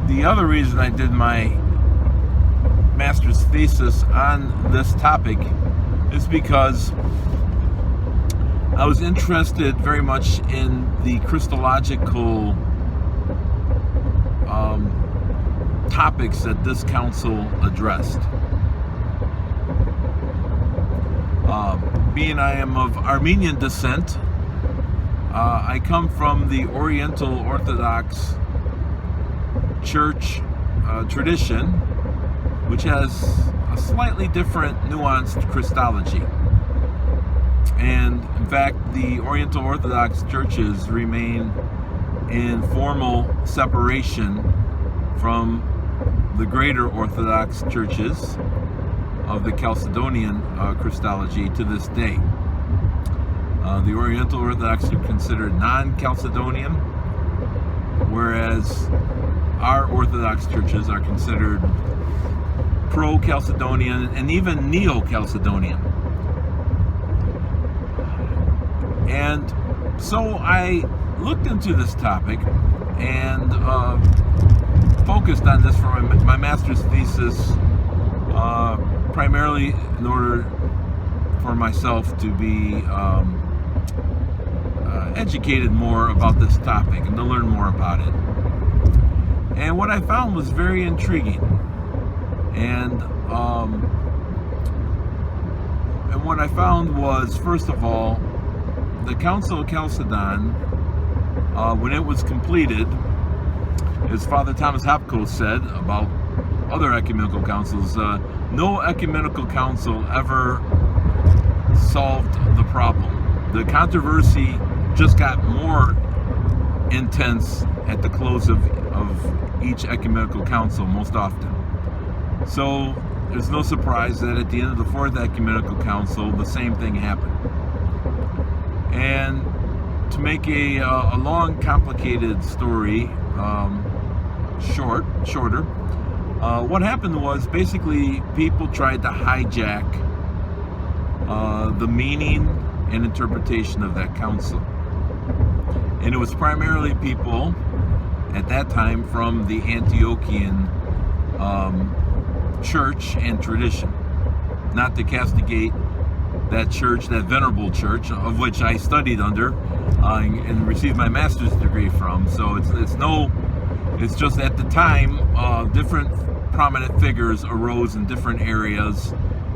The other reason I did my master's thesis on this topic is because I was interested very much in the Christological topics that this council addressed. Being I am of Armenian descent, I come from the Oriental Orthodox Church tradition, which has a slightly different nuanced Christology. And in fact, the Oriental Orthodox churches remain in formal separation from the greater Orthodox churches of the Chalcedonian Christology to this day. The Oriental Orthodox are considered non-Chalcedonian, whereas our Orthodox churches are considered pro-Chalcedonian and even neo-Chalcedonian. And so I looked into this topic and focused on this for my master's thesis, primarily in order for myself to be educated more about this topic and to learn more about it. And what I found was very intriguing. And what I found was, first of all, the Council of Chalcedon, when it was completed, as Father Thomas Hopko said about other ecumenical councils, no ecumenical council ever solved the problem. The controversy just got more intense at the close of each ecumenical council most often. So there's no surprise that at the end of the Fourth Ecumenical Council, the same thing happened. And to make a long, complicated story shorter, what happened was basically people tried to hijack the meaning and interpretation of that council. And it was primarily people at that time from the Antiochian church and tradition, not to castigate that church, that venerable church, of which I studied under and received my master's degree from. So it's just at the time, different prominent figures arose in different areas,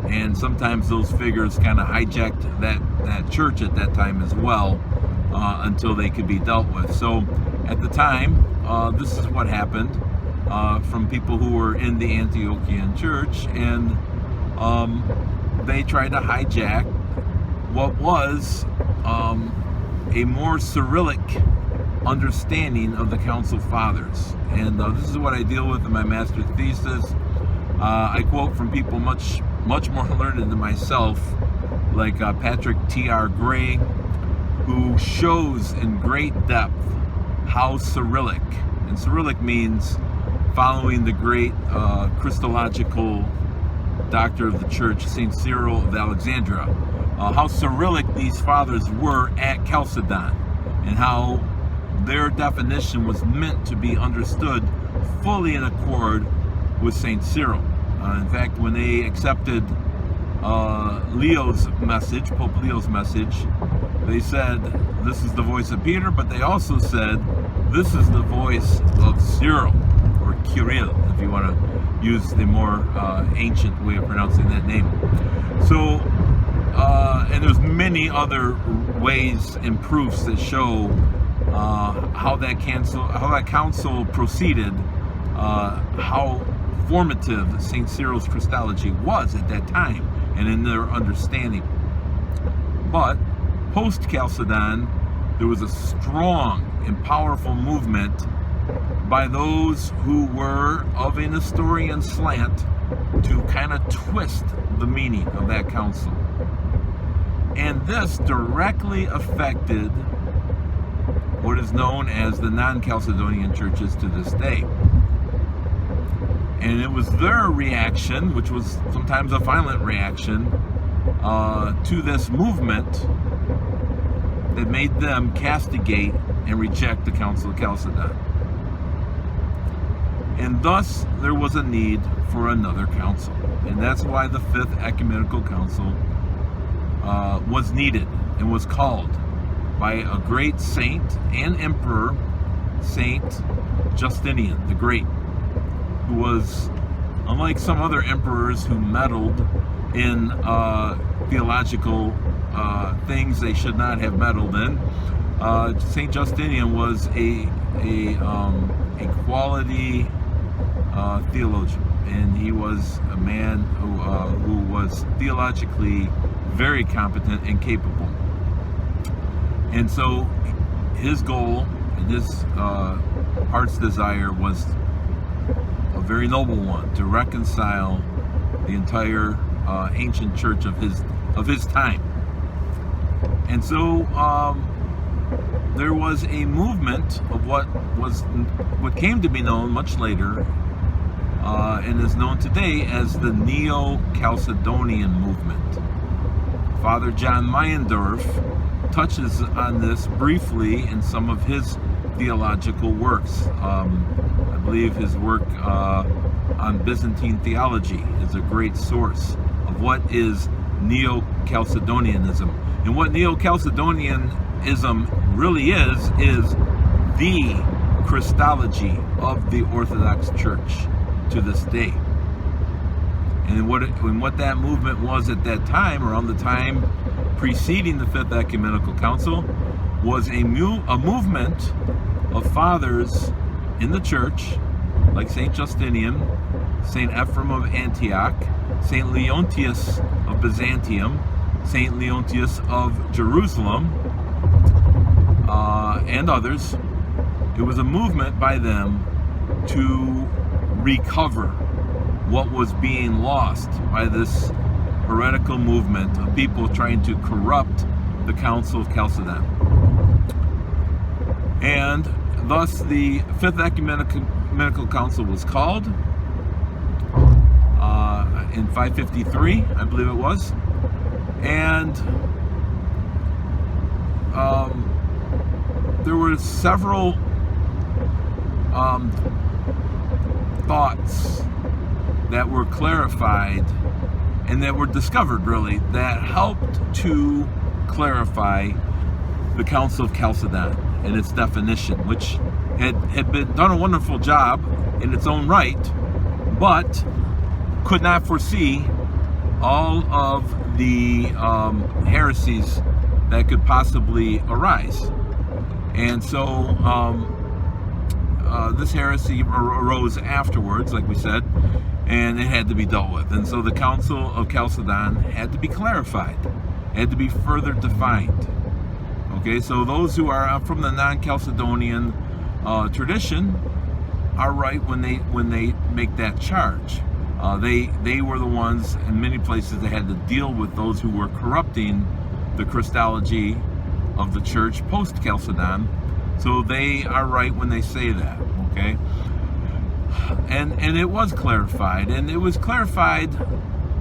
and sometimes those figures kind of hijacked that church at that time as well, until they could be dealt with. So at the time, this is what happened from people who were in the Antiochian church, and they tried to hijack what was a more Cyrillic understanding of the Council Fathers. And this is what I deal with in my master's thesis. I quote from people much more learned than myself, like Patrick T.R. Gray, who shows in great depth how Cyrillic, and Cyrillic means following the great Christological doctor of the church, St. Cyril of Alexandria, how Cyrillic these fathers were at Chalcedon, and how their definition was meant to be understood fully in accord with St. Cyril. In fact, when they accepted Leo's message, Pope Leo's message, they said, this is the voice of Peter, but they also said, this is the voice of Cyril, or Kirill, if you want to use the more ancient way of pronouncing that name. So, and there's many other ways and proofs that show how that council proceeded, how formative St. Cyril's Christology was at that time and in their understanding. But post-Chalcedon, there was a strong and powerful movement by those who were of a Nestorian slant to kind of twist the meaning of that council. And this directly affected what is known as the non-Chalcedonian churches to this day. And it was their reaction, which was sometimes a violent reaction, to this movement that made them castigate and reject the Council of Chalcedon. And thus there was a need for another council. And that's why the Fifth Ecumenical Council was needed and was called by a great saint and emperor, Saint Justinian the Great, who was, unlike some other emperors who meddled in theological things they should not have meddled in, Saint Justinian was a quality theologian, and he was a man who was theologically very competent and capable. And so his goal and his heart's desire was a very noble one, to reconcile the entire ancient church of his time. And so there was a movement of what came to be known much later and is known today as the Neo-Chalcedonian movement. Father John Meyendorff touches on this briefly in some of his theological works. I believe his work on Byzantine theology is a great source of what is Neo-Chalcedonianism. And what Neo-Chalcedonianism really is the Christology of the Orthodox Church to this day. And what that movement was at that time, around the time preceding the Fifth Ecumenical Council, was a movement of fathers in the church, like St. Justinian, St. Ephraim of Antioch, St. Leontius of Byzantium, St. Leontius of Jerusalem, and others. It was a movement by them to recover what was being lost by this heretical movement of people trying to corrupt the Council of Chalcedon. And thus the Fifth Ecumenical Council was called in 553, I believe it was. And there were several thoughts that were clarified and that were discovered, really, that helped to clarify the Council of Chalcedon and its definition, which had been done a wonderful job in its own right, but could not foresee all of the heresies that could possibly arise. And so this heresy arose afterwards, like we said, and it had to be dealt with. And so the Council of Chalcedon had to be clarified, had to be further defined. Okay, so those who are from the non-Chalcedonian tradition are right when they make that charge. They were the ones in many places that had to deal with those who were corrupting the Christology of the church post-Chalcedon. So they are right when they say that, okay? And it was clarified, and it was clarified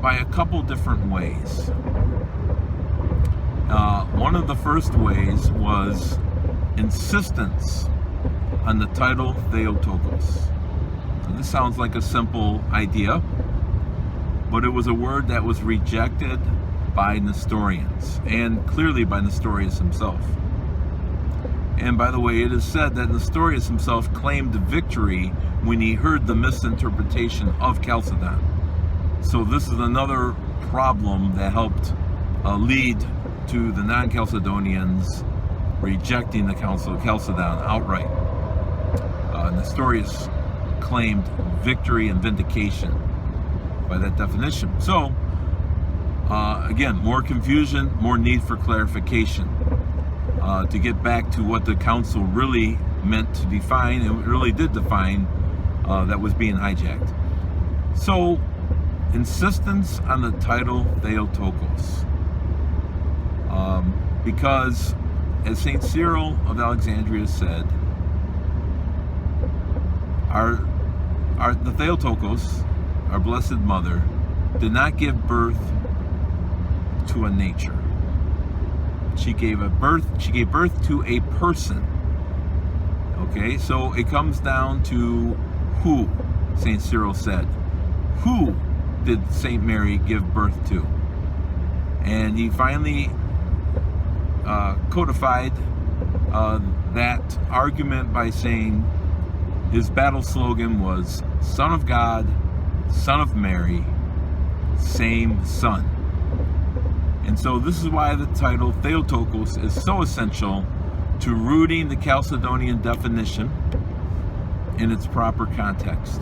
by a couple different ways. One of the first ways was insistence on the title Theotokos. Now, this sounds like a simple idea, but it was a word that was rejected by Nestorians, and clearly by Nestorius himself. And by the way, it is said that Nestorius himself claimed victory when he heard the misinterpretation of Chalcedon. So this is another problem that helped lead to the non-Chalcedonians rejecting the Council of Chalcedon outright. Nestorius claimed victory and vindication by that definition. So, again, more confusion, more need for clarification to get back to what the council really meant to define, and really did define, that was being hijacked. So, insistence on the title Theotokos. Because, as St. Cyril of Alexandria said, the Theotokos, our Blessed Mother, did not give birth to a nature. She gave birth to a person. Okay, so it comes down to Who, St. Cyril said, who did St. Mary give birth to? And he finally codified that argument by saying his battle slogan was Son of God, Son of Mary, same Son. And so this is why the title Theotokos is so essential to rooting the Chalcedonian definition in its proper context.